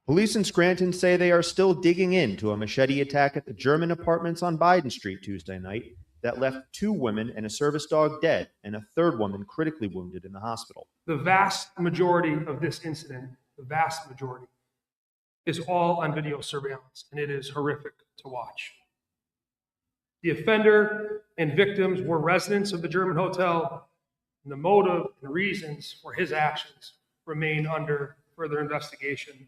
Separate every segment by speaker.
Speaker 1: Police in Scranton say they are still digging into a machete attack at the German apartments on Biden Street Tuesday night that left 2 women and a service dog dead and a third woman critically wounded in the hospital.
Speaker 2: The vast majority of this incident, the vast majority, is all on video surveillance, and it is horrific to watch. The offender and victims were residents of the German hotel, and the motive and reasons for his actions remain under further investigation.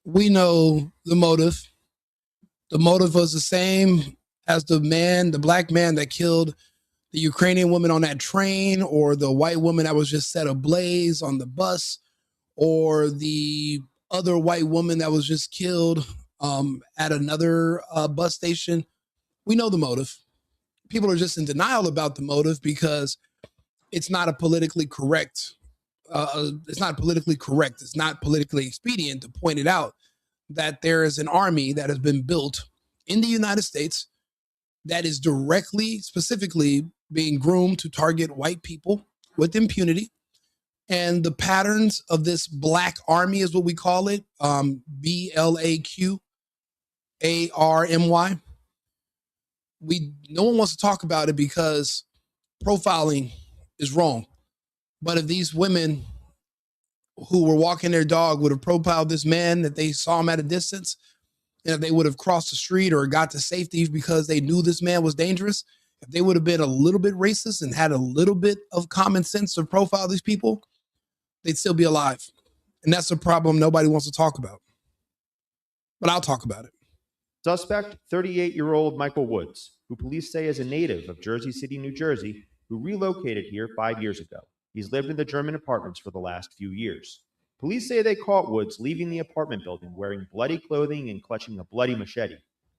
Speaker 3: We know the motive. The motive was the same as the black man that killed the Ukrainian woman on that train, or the white woman that was just set ablaze on the bus, or the other white woman that was just killed at another bus station. We know the motive. People are just in denial about the motive because it's not politically correct. It's not politically correct. It's not politically expedient to point it out that there is an army that has been built in the United States that is directly, specifically being groomed to target white people with impunity. And the patterns of this black army is what we call it, BLAQARMY. No one wants to talk about it because profiling is wrong. But if these women who were walking their dog would have profiled this man, that they saw him at a distance, and if they would have crossed the street or got to safety because they knew this man was dangerous, if they would have been a little bit racist and had a little bit of common sense to profile these people, they'd still be alive. And that's a problem nobody wants to talk about. But I'll talk about it.
Speaker 1: Suspect, 38-year-old Michael Woods, who police say is a native of Jersey City, New Jersey, who relocated here 5 years ago. He's lived in the German apartments for the last few years. Police say they caught Woods leaving the apartment building wearing bloody clothing and clutching a bloody machete,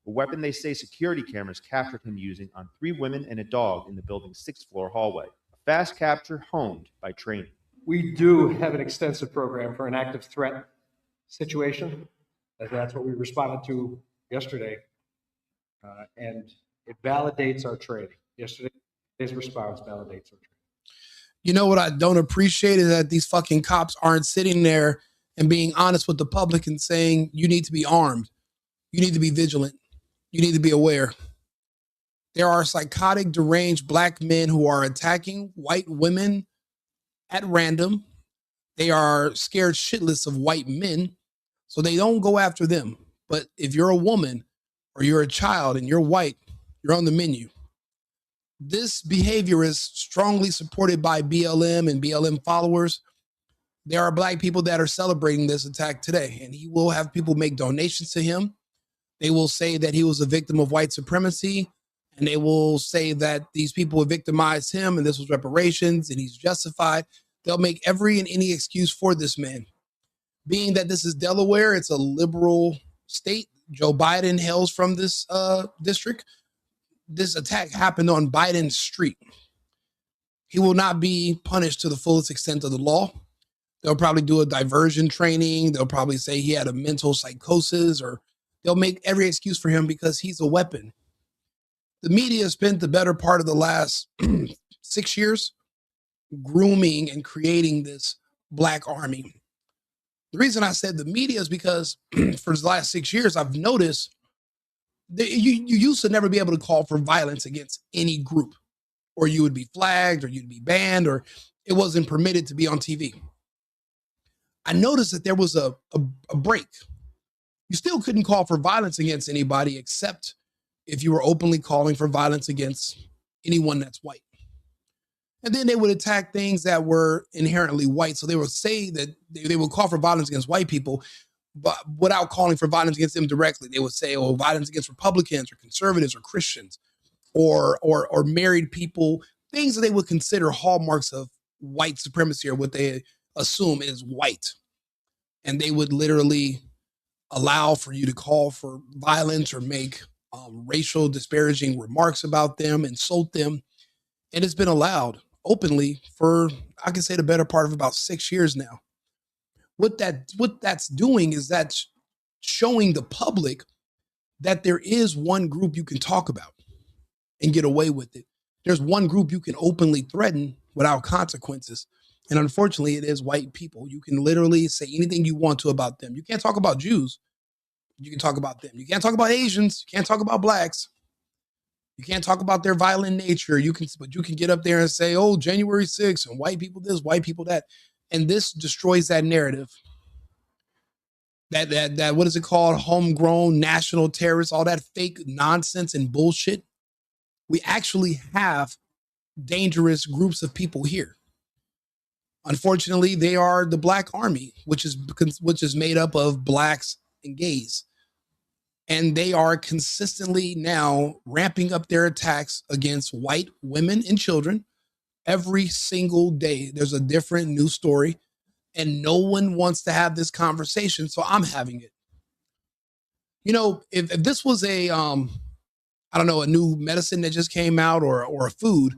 Speaker 1: a weapon they say security cameras captured him using on 3 women and a dog in the building's 6th-floor hallway. A fast capture honed by training.
Speaker 4: We do have an extensive program for an active threat situation, as that's what we responded to yesterday, and it validates our training. Yesterday's response validates our training.
Speaker 3: You know what I don't appreciate is that these fucking cops aren't sitting there and being honest with the public and saying, you need to be armed. You need to be vigilant. You need to be aware. There are psychotic, deranged black men who are attacking white women at random. They are scared shitless of white men, so they don't go after them. But if you're a woman or you're a child and you're white, you're on the menu. This behavior is strongly supported by BLM and BLM followers. There are black people that are celebrating this attack today, and he will have people make donations to him. They will say that he was a victim of white supremacy, and they will say that these people victimized him and this was reparations and he's justified. They'll make every and any excuse for this man. Being that this is Delaware, it's a liberal state. Joe Biden hails from this district. This attack happened on Biden Street. He will not be punished to the fullest extent of the law. They'll probably do a diversion training. They'll probably say he had a mental psychosis, or they'll make every excuse for him because he's a weapon. The media spent the better part of the last 6 years grooming and creating this black army. The reason I said the media is because for the last 6 years, I've noticed that you used to never be able to call for violence against any group, or you would be flagged, or you'd be banned, or it wasn't permitted to be on TV. I noticed that there was a break. You still couldn't call for violence against anybody except if you were openly calling for violence against anyone that's white. And then they would attack things that were inherently white. So they would say that they would call for violence against white people, but without calling for violence against them directly. They would say, oh, violence against Republicans or conservatives or Christians or married people, things that they would consider hallmarks of white supremacy or what they assume is white. And they would literally allow for you to call for violence or make racial disparaging remarks about them, insult them. And it's been allowed openly for, I can say, the better part of about 6 years now. What that's doing is that's showing the public that there is one group you can talk about and get away with it. There's one group you can openly threaten without consequences. And unfortunately, it is white people. You can literally say anything you want to about them. You can't talk about Jews. You can talk about them. You can't talk about Asians. You can't talk about blacks. You can't talk about their violent nature. But you can get up there and say, oh, January 6th and white people this, white people that. And this destroys that narrative. That what is it called? Homegrown national terrorists, all that fake nonsense and bullshit. We actually have dangerous groups of people here. Unfortunately, they are the Black Army, which is made up of blacks and gays. And they are consistently now ramping up their attacks against white women and children every single day. There's a different news story, and no one wants to have this conversation, so I'm having it. You know, if this was a, I don't know, a new medicine that just came out or a food,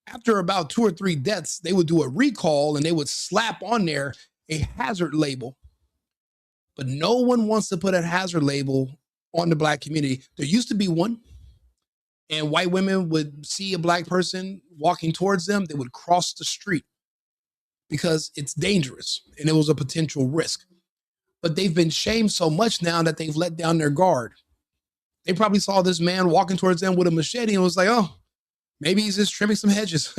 Speaker 3: after about 2 or 3 deaths, they would do a recall and they would slap on there a hazard label. But no one wants to put a hazard label on the black community. There used to be one, and white women would see a black person walking towards them. They would cross the street because it's dangerous and it was a potential risk. But they've been shamed so much now that they've let down their guard. They probably saw this man walking towards them with a machete and was like, oh, maybe he's just trimming some hedges.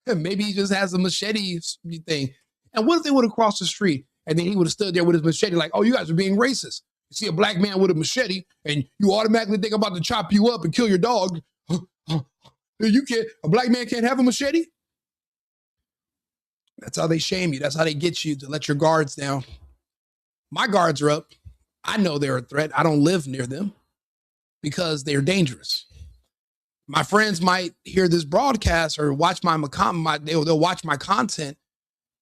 Speaker 3: Maybe he just has a machete thing. And what if they would have crossed the street and then he would have stood there with his machete like, oh, you guys are being racist. You see a black man with a machete and you automatically think I'm about to chop you up and kill your dog. A black man can't have a machete? That's how they shame you. That's how they get you to let your guards down. My guards are up. I know they're a threat. I don't live near them because they're dangerous. My friends might hear this broadcast or watch they'll watch my content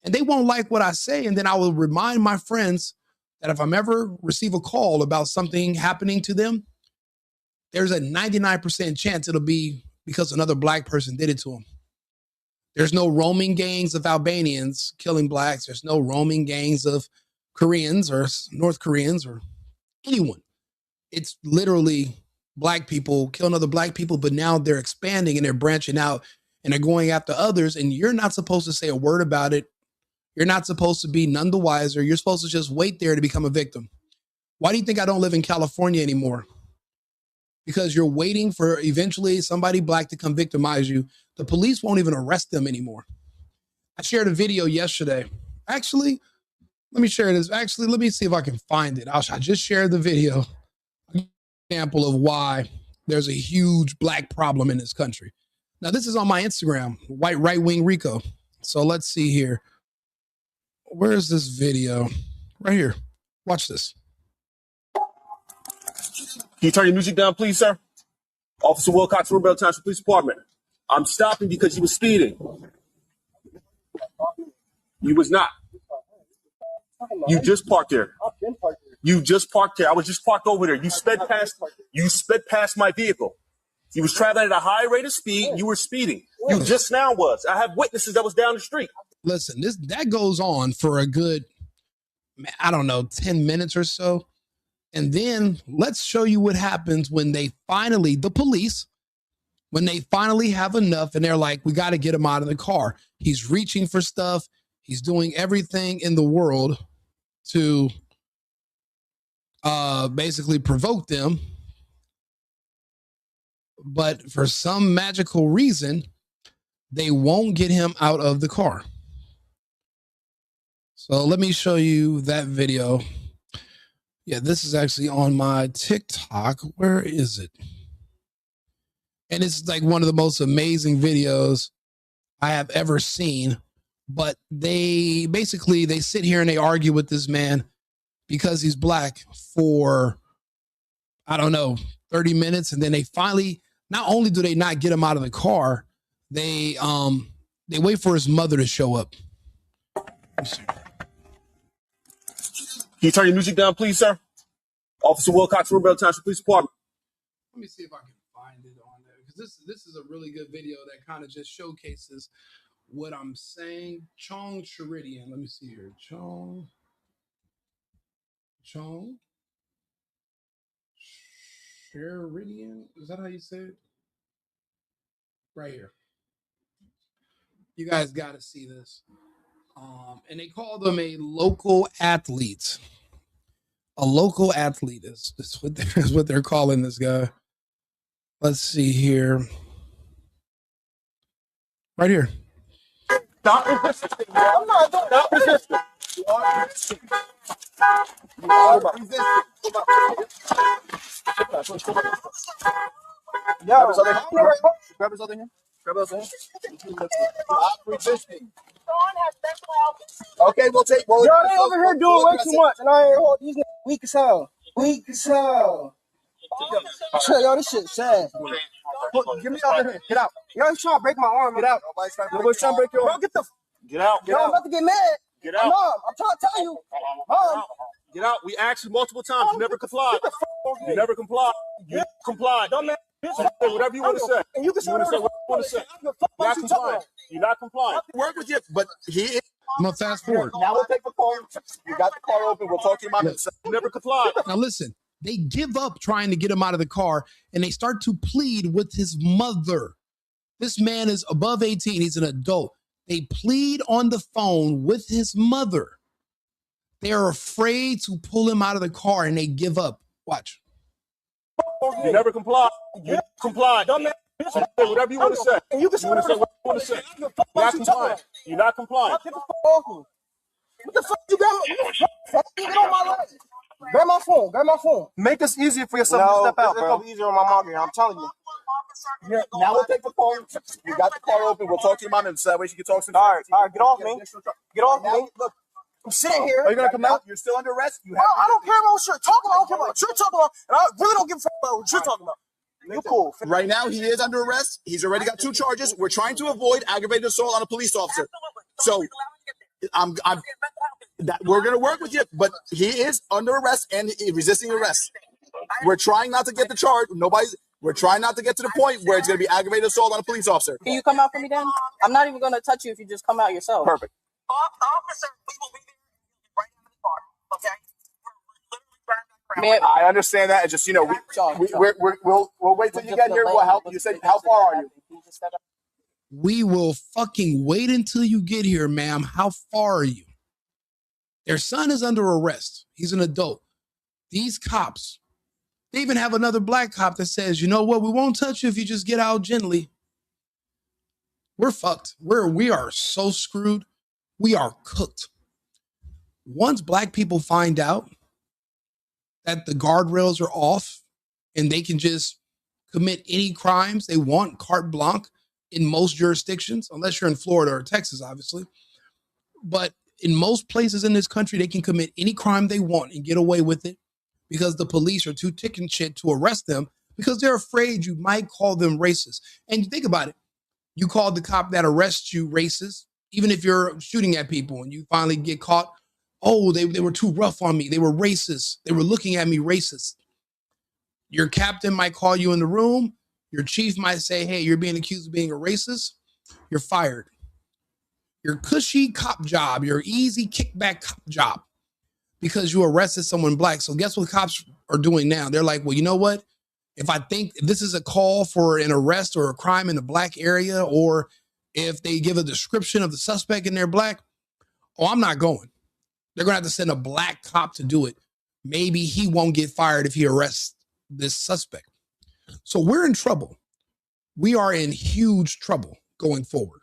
Speaker 3: and they won't like what I say. And then I will remind my friends that if I'm ever receive a call about something happening to them, there's a 99% chance it'll be because another black person did it to them. There's no roaming gangs of Albanians killing blacks. There's no roaming gangs of Koreans or North Koreans or anyone. It's literally black people killing other black people, but now they're expanding and they're branching out and they're going after others. And you're not supposed to say a word about it. You're not supposed to be none the wiser. You're supposed to just wait there to become a victim. Why do you think I don't live in California anymore? Because you're waiting for eventually somebody black to come victimize you. The police won't even arrest them anymore. I shared a video yesterday. Actually, let me share this. Actually, let me see if I can find it. I just shared the video. Example of why there's a huge black problem in this country. Now, this is on my Instagram, white right-wing Rico. So let's see here. Where is this video? Right here. Watch this.
Speaker 5: Can you turn your music down, please, sir? Officer Wilcox, Rebel Township Police Department. I'm stopping because you were speeding. You was not. You just parked there. You just parked there. I was just parked over there. You sped past my vehicle. You was traveling at a high rate of speed. You were speeding. You just now was. I have witnesses that was down the street.
Speaker 3: Listen, that goes on for a good, I don't know, 10 minutes or so. And then let's show you what happens when the police, when they finally have enough and they're like, we got to get him out of the car. He's reaching for stuff. He's doing everything in the world to basically provoke them. But for some magical reason, they won't get him out of the car. So let me show you that video. Yeah, this is actually on my TikTok. Where is it? And it's like one of the most amazing videos I have ever seen. But they sit here and they argue with this man because he's black for, I don't know, 30 minutes. And then they finally, not only do they not get him out of the car, they wait for his mother to show up.
Speaker 5: Can you turn your music down, please, sir? Officer Wilcox, Rebel Township Police Department.
Speaker 3: Let me see if I can find it on there because this is a really good video that kind of just showcases what I'm saying. Chong Cheridian. Let me see here. Chong Cheridian. Is that how you say it? Right here. You guys got to see this. And they call them a local athlete. A local athlete is what they're calling this guy. Let's see here. Right here.
Speaker 5: Stop resisting. I'm not doing that. Resisting. You are resisting. You are resisting. Yo, grab his other hand. Grab his other hand. Stop resisting. Okay, we'll take. Well,
Speaker 6: yo, they over here doing way too much, and I ain't hold these niggas weak as hell. Weak as hell. Yo, this shit sad.
Speaker 5: Give me the other hand. Get out.
Speaker 6: Yo, he's trying to break my arm.
Speaker 5: Get out. Nobody's trying to break your arm.
Speaker 6: Bro, get the.
Speaker 5: Get out.
Speaker 6: Yo, I'm about to get mad.
Speaker 5: Get out.
Speaker 6: Mom, I'm trying to tell you. Mom.
Speaker 5: Get out. We asked you multiple times. You never complied. You never complied. You complied. Whatever you want to say.
Speaker 6: And you can say whatever you want to say.
Speaker 5: You're not complying. You're not complying. Work with you, but he is.
Speaker 3: I'm gonna fast forward.
Speaker 5: Now we'll take the car. You got the car open. We'll talk to your mom. You never complied.
Speaker 3: Now listen, they give up trying to get him out of the car and they start to plead with his mother. This man is above 18. He's an adult. They plead on the phone with his mother. They're afraid to pull him out of the car and they give up. Watch.
Speaker 5: You never complied. You complied. Whatever you want to say.
Speaker 6: And you can say whatever you
Speaker 5: want to say. You're not complying. You're not complying.
Speaker 6: What the fuck you got? Get on my leg. Grab my phone. Grab my phone.
Speaker 5: Make this easier for yourself to step out, bro.
Speaker 6: It's gonna be easier on my mom here. I'm telling you.
Speaker 5: Here, now we'll take the car. You got the car open. We'll talk to your mom and that way she can talk to you.
Speaker 6: All right, get off me. Get off me. Look, I'm sitting here.
Speaker 5: Are you gonna come out? You're still under arrest.
Speaker 6: I don't care about what you're talking about. I don't care about what you're talking about. And I really don't give a fuck about what you're talking about. You're cool.
Speaker 5: Right now, he is under arrest. He's already got 2 charges. We're trying to avoid aggravated assault on a police officer. So, we're going to work with you, but he is under arrest and resisting arrest. We're trying not to get the charge. We're trying not to get to the point where it's going to be aggravated assault on a police officer.
Speaker 7: Can you come out for me then? I'm not even going to touch you if you just come out yourself.
Speaker 5: Perfect.
Speaker 8: Officer, we will be there right in the car, okay?
Speaker 5: I understand that. It's just, you know, we'll wait till you get here. We'll help. You said, how far are you?
Speaker 3: We will fucking wait until you get here, ma'am. How far are you? Their son is under arrest. He's an adult. These cops, they even have another black cop that says, you know what? We won't touch you if you just get out gently. We're fucked. We are so screwed. We are cooked. Once black people find out that the guardrails are off and they can just commit any crimes they want, carte blanche, in most jurisdictions, unless you're in Florida or Texas, obviously. But in most places in this country, they can commit any crime they want and get away with it because the police are too ticking shit to arrest them because they're afraid you might call them racist. And think about it. You call the cop that arrests you racist, even if you're shooting at people and you finally get caught. Oh, they were too rough on me. They were racist. They were looking at me racist. Your captain might call you in the room. Your chief might say, hey, you're being accused of being a racist. You're fired. Your cushy cop job, your easy kickback cop job, because you arrested someone black. So guess what cops are doing now? They're like, well, you know what? If I think this is a call for an arrest or a crime in the black area, or if they give a description of the suspect and they're black, oh, I'm not going. They're going to have to send a black cop to do it. Maybe he won't get fired if he arrests this suspect. So we're in trouble. We are in huge trouble going forward.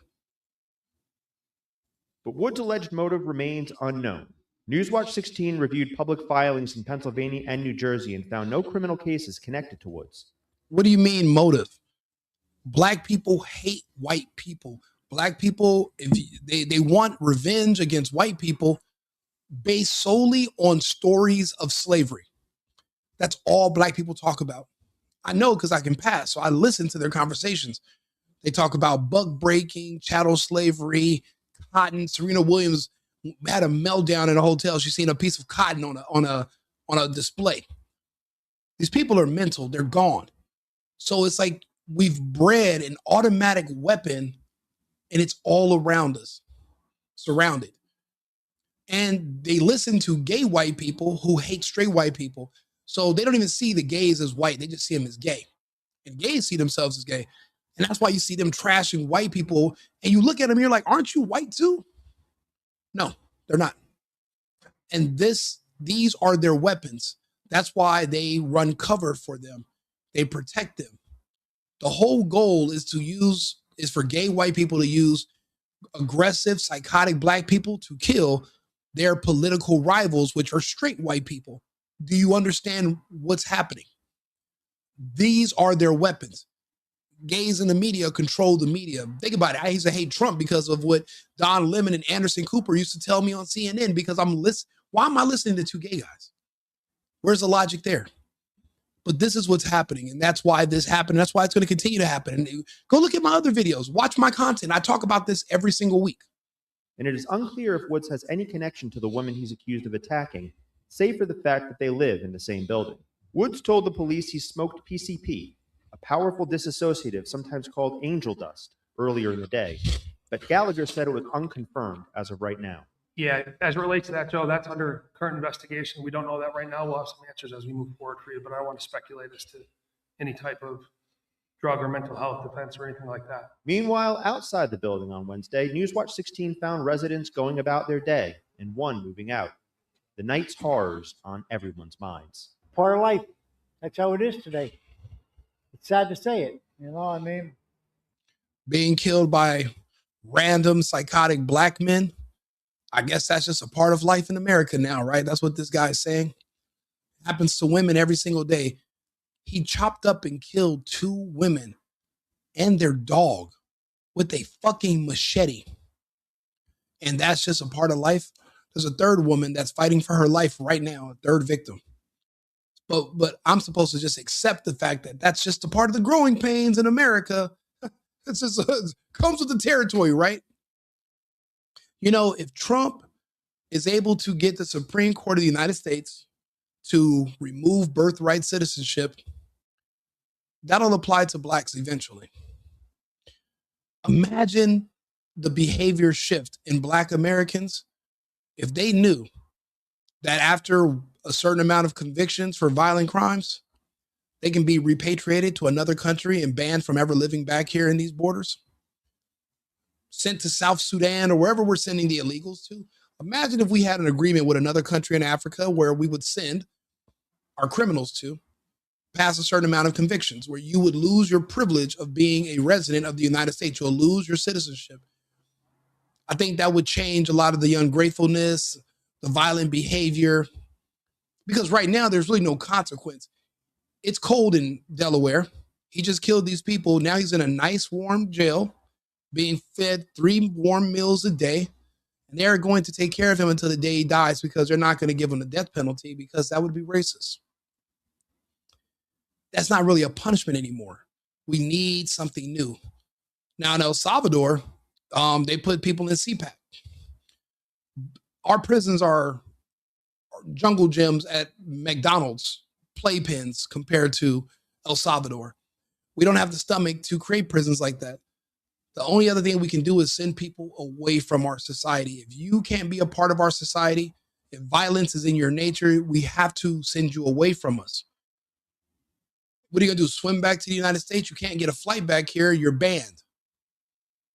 Speaker 1: But Wood's alleged motive remains unknown. Newswatch 16 reviewed public filings in Pennsylvania and New Jersey and found no criminal cases connected to Woods.
Speaker 3: What do you mean motive? Black people hate white people. Black people, they want revenge against white people based solely on stories of slavery. That's all black people talk about. I know because I can pass, so I listen to their conversations. They talk about buck breaking, chattel slavery, cotton. Serena Williams had a meltdown in a hotel. She's seen a piece of cotton on a display. These people are mental. They're gone. So it's like we've bred an automatic weapon and it's all around us, surrounded. And they listen to gay white people who hate straight white people. So they don't even see the gays as white. They just see them as gay. And gays see themselves as gay. And that's why you see them trashing white people. And you look at them, you're like, aren't you white too? No, they're not. And these are their weapons. That's why they run cover for them. They protect them. The whole goal is for gay white people to use aggressive, psychotic black people to kill their political rivals, which are straight white people. Do you understand what's happening? These are their weapons. Gays in the media control the media. Think about it. I used to hate Trump because of what Don Lemon and Anderson Cooper used to tell me on CNN because why am I listening to two gay guys? Where's the logic there? But this is what's happening, and that's why this happened. That's why it's going to continue to happen. And go look at my other videos. Watch my content. I talk about this every single week.
Speaker 1: And it is unclear if Woods has any connection to the woman he's accused of attacking, save for the fact that they live in the same building. Woods told the police he smoked PCP, a powerful dissociative sometimes called angel dust, earlier in the day, but Gallagher said it was unconfirmed as of right now.
Speaker 2: Yeah, as it relates to that, Joe, that's under current investigation. We don't know that right now. We'll have some answers as we move forward for you, but I don't want to speculate as to any type of drug or mental health defense or anything like that.
Speaker 1: Meanwhile, outside the building on Wednesday, Newswatch 16 found residents going about their day and one moving out. The night's horrors on everyone's minds.
Speaker 9: Part of life. That's how it is today. It's sad to say it. You know what I mean?
Speaker 3: Being killed by random psychotic black men. I guess that's just a part of life in America now, right? That's what this guy is saying. Happens to women every single day. He chopped up and killed 2 women and their dog with a fucking machete. And that's just a part of life. There's a 3rd woman that's fighting for her life right now, a 3rd victim. But I'm supposed to just accept the fact that that's just a part of the growing pains in America. It's just it comes with the territory, right? You know, if Trump is able to get the Supreme Court of the United States to remove birthright citizenship, that'll apply to blacks eventually. Imagine the behavior shift in black Americans if they knew that after a certain amount of convictions for violent crimes, they can be repatriated to another country and banned from ever living back here in these borders. Sent to South Sudan or wherever we're sending the illegals to. Imagine if we had an agreement with another country in Africa where we would send our criminals to pass a certain amount of convictions, where you would lose your privilege of being a resident of the United States. You'll lose your citizenship. I think that would change a lot of the ungratefulness, the violent behavior, because right now there's really no consequence. It's cold in Delaware. He just killed these people. Now he's in a nice warm jail, being fed 3 warm meals a day, and they're going to take care of him until the day he dies because they're not going to give him the death penalty because that would be racist. That's not really a punishment anymore. We need something new. Now in El Salvador, they put people in CPAC. Our prisons are jungle gyms at McDonald's, playpens compared to El Salvador. We don't have the stomach to create prisons like that. The only other thing we can do is send people away from our society. If you can't be a part of our society, if violence is in your nature, we have to send you away from us. What are you going to do? Swim back to the United States? You can't get a flight back here. You're banned.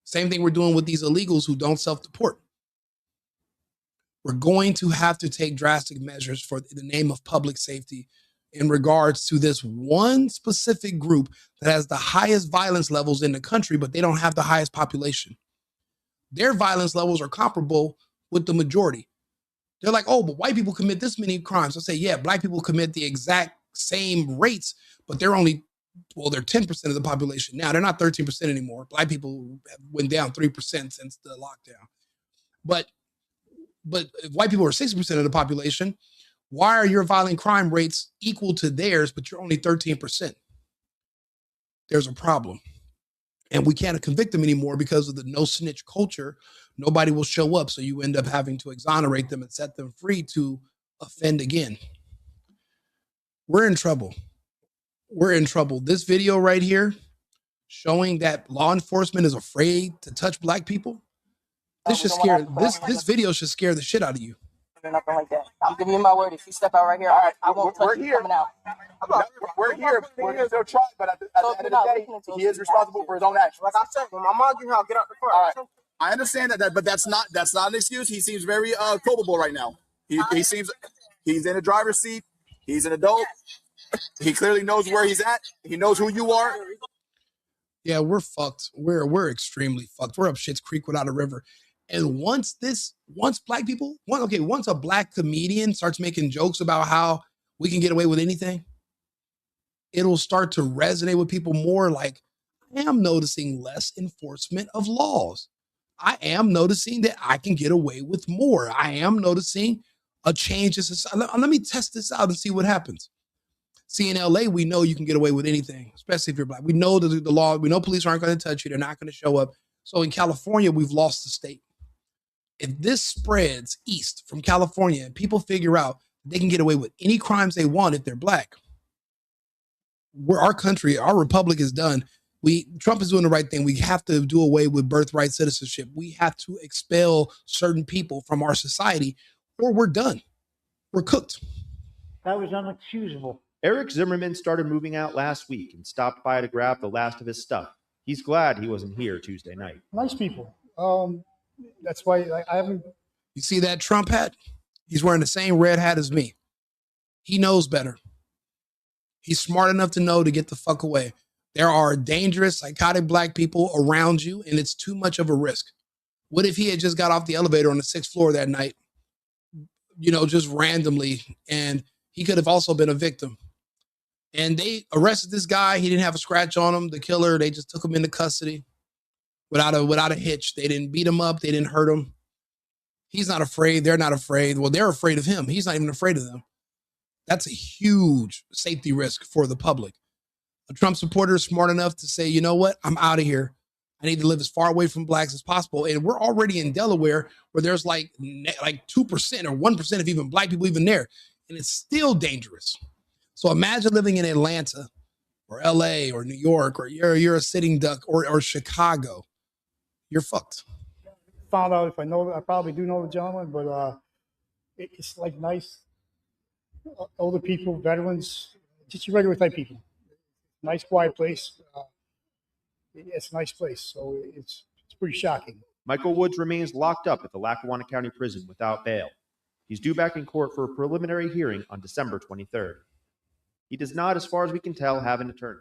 Speaker 3: Same thing we're doing with these illegals who don't self-deport. We're going to have to take drastic measures for the name of public safety in regards to this one specific group that has the highest violence levels in the country, but they don't have the highest population. Their violence levels are comparable with the majority. They're like, oh, but white people commit this many crimes. I say, yeah, black people commit the exact same rates, but they're 10% of the population. Now they're not 13% anymore. Black people went down 3% since the lockdown. But if white people are 60% of the population, why are your violent crime rates equal to theirs, but you're only 13%? There's a problem. And we can't convict them anymore because of the no snitch culture. Nobody will show up. So you end up having to exonerate them and set them free to offend again. We're in trouble. We're in trouble. This video right here showing that law enforcement is afraid to touch black people. This video should scare the shit out of you.
Speaker 7: Nothing like that. I'm giving you my word. If you step out right here, I won't touch you coming out.
Speaker 6: We're here. They'll try, but at the end of the day, he is responsible for his own actions. Like I said, when my mom get here, I'll get out the car. All right.
Speaker 10: I understand that, but that's not an excuse. He seems very culpable right now. He seems he's in a driver's seat. He's an adult. He clearly knows where he's at. He knows who you are.
Speaker 3: Yeah, we're fucked. We're extremely fucked. We're up shit's creek without a river. And once black people, once a black comedian starts making jokes about how we can get away with anything, it'll start to resonate with people more. Like, I am noticing less enforcement of laws. I am noticing that I can get away with more. I am noticing a change in society. Let me test this out and see what happens. See, in LA, we know you can get away with anything, especially if you're black. We know the law. We know police aren't going to touch you. They're not going to show up. So in California, we've lost the state. If this spreads east from California and people figure out they can get away with any crimes they want if they're black, our country, our republic is done. Trump is doing the right thing. We have to do away with birthright citizenship. We have to expel certain people from our society, or we're done. We're cooked.
Speaker 9: That was unexcusable.
Speaker 1: Eric Zimmerman started moving out last week and stopped by to grab the last of his stuff. He's glad he wasn't here Tuesday night.
Speaker 11: Nice people. That's why I haven't.
Speaker 3: You see that Trump hat? He's wearing the same red hat as me. He knows better. He's smart enough to know to get the fuck away. There are dangerous, psychotic black people around you, and it's too much of a risk. What if he had just got off the elevator on the 6th floor that night, just randomly, and he could have also been a victim? And they arrested this guy. He didn't have a scratch on him. The killer, they just took him into custody without a hitch. They didn't beat him up. They didn't hurt him. He's not afraid. They're not afraid. Well, they're afraid of him. He's not even afraid of them. That's a huge safety risk for the public. A Trump supporter is smart enough to say, you know what? I'm out of here. I need to live as far away from blacks as possible. And we're already in Delaware where there's like 2% or 1% of even black people even there. And it's still dangerous. So imagine living in Atlanta or LA or New York, or you're a sitting duck, or Chicago. You're fucked.
Speaker 11: Found out if I probably do know the gentleman, but it's like nice older people, veterans, just your regular type people. Nice, quiet place. It's a nice place, so it's pretty shocking.
Speaker 1: Michael Woods remains locked up at the Lackawanna County Prison without bail. He's due back in court for a preliminary hearing on December 23rd. He does not, as far as we can tell, have an attorney.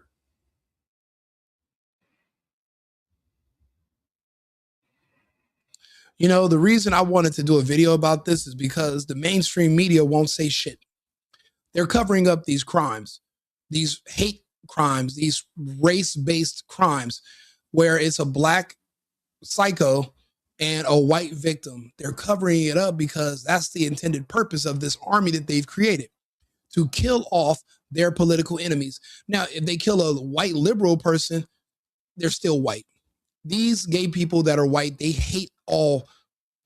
Speaker 3: The reason I wanted to do a video about this is because the mainstream media won't say shit. They're covering up these crimes, these hate crimes, these race-based crimes, where it's a black psycho and a white victim. They're covering it up because that's the intended purpose of this army that they've created, to kill off their political enemies. Now, if they kill a white liberal person, they're still white. These gay people that are white, they hate all,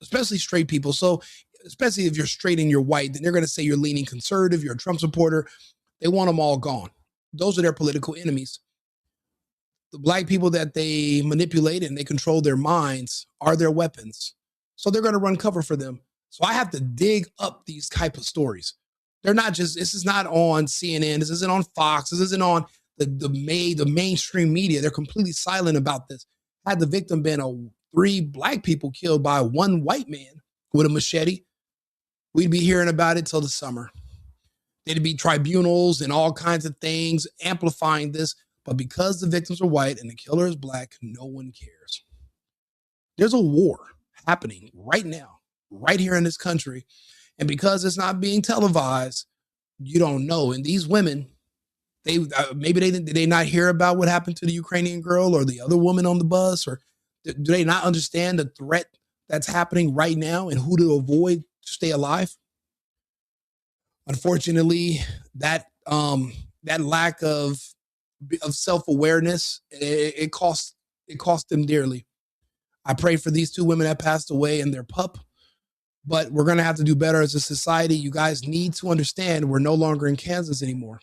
Speaker 3: especially straight people. So especially if you're straight and you're white, then they're going to say you're leaning conservative, you're a Trump supporter. They want them all gone. Those are their political enemies. The black people that they manipulate and they control their minds are their weapons. So they're going to run cover for them. So I have to dig up these type of stories. They're not just, this is not on CNN. This isn't on Fox. This isn't on the mainstream media. They're completely silent about this. Had the victim been 3 black people killed by 1 white man with a machete, we'd be hearing about it till the summer. There'd be tribunals and all kinds of things amplifying this. But because the victims are white and the killer is black, no one cares. There's a war happening right now, right here in this country. And because it's not being televised, you don't know. And these women, maybe did they not hear about what happened to the Ukrainian girl or the other woman on the bus? Or do they not understand the threat that's happening right now and who to avoid to stay alive? Unfortunately, that lack of self-awareness, it cost them dearly. I pray for these 2 women that passed away and their pup. But we're going to have to do better as a society. You guys need to understand we're no longer in Kansas anymore.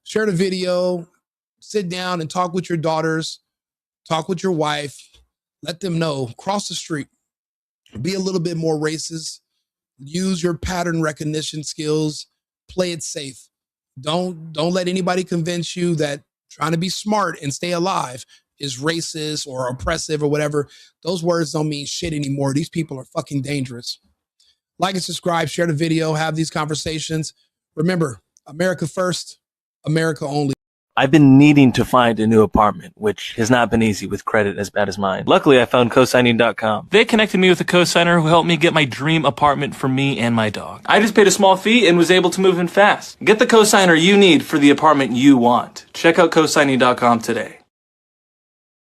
Speaker 3: Share the video, sit down and talk with your daughters, talk with your wife, let them know, cross the street, be a little bit more racist, use your pattern recognition skills, play it safe. Don't let anybody convince you that trying to be smart and stay alive is racist or oppressive or whatever, those words don't mean shit anymore. These people are fucking dangerous. Like and subscribe, share the video, have these conversations. Remember, America first, America only.
Speaker 12: I've been needing to find a new apartment, which has not been easy with credit as bad as mine. Luckily, I found cosigning.com. They connected me with a cosigner who helped me get my dream apartment for me and my dog. I just paid a small fee and was able to move in fast. Get the cosigner you need for the apartment you want. Check out cosigning.com today.